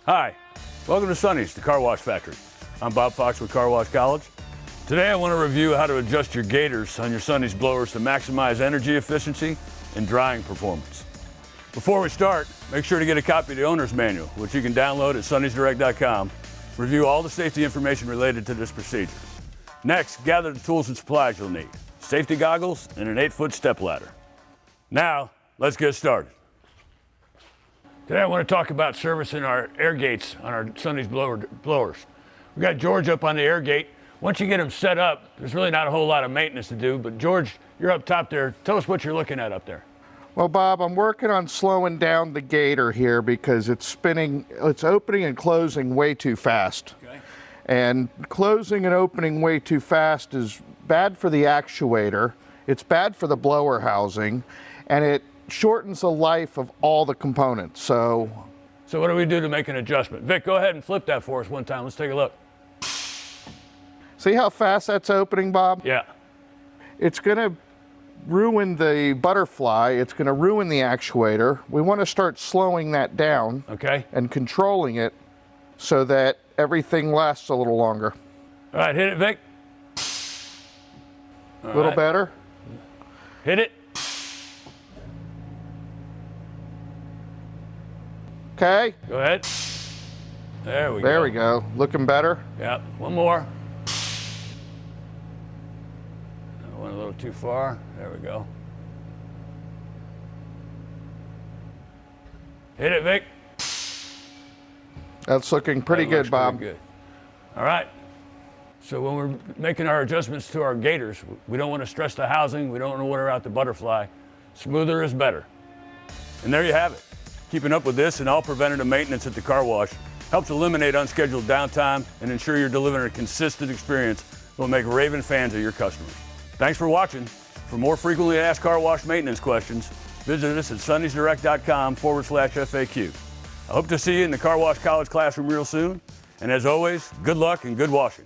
Hi, welcome to Sonny's, the car wash factory. I'm Bob Fox with Car Wash College. Today I want to review how to adjust your gators on your Sonny's blowers to maximize energy efficiency and drying performance. Before we start, make sure to get a copy of the owner's manual, which you can download at sonnysdirect.com. Review all the safety information related to this procedure. Next, gather the tools and supplies you'll need: safety goggles and an 8-foot step ladder. Now, let's get started. Today I want to talk about servicing our air gates on our Sonny's blowers. We've got George up on the air gate. Once you get them set up, there's really not a whole lot of maintenance to do, but George, you're up top there. Tell us what you're looking at up there. Well, Bob, I'm working on slowing down the gator here because it's opening and closing way too fast. Okay. And closing and opening way too fast is bad for the actuator, it's bad for the blower housing, and it shortens the life of all the components. So what do we do to make an adjustment? Vic, go ahead and flip that for us one time. Let's take a look. See how fast that's opening, Bob? Yeah. It's going to ruin the butterfly. It's going to ruin the actuator. We want to start slowing that down. Okay. And controlling it so that everything lasts a little longer. All right, hit it, Vic. A little better. Hit it. Okay. Go ahead. There we go. There we go. Looking better. Yeah, one more. Went a little too far. There we go. Hit it, Vic. That's looking pretty good, Bob. Pretty good. All right. So when we're making our adjustments to our gators, we don't want to stress the housing. We don't want to wear out the butterfly. Smoother is better. And there you have it. Keeping up with this and all preventative maintenance at the car wash helps eliminate unscheduled downtime and ensure you're delivering a consistent experience that will make raving fans of your customers. Thanks for watching. For more frequently asked car wash maintenance questions, visit us at sonnysdirect.com/FAQ. I hope to see you in the Car Wash College classroom real soon. And as always, good luck and good washing.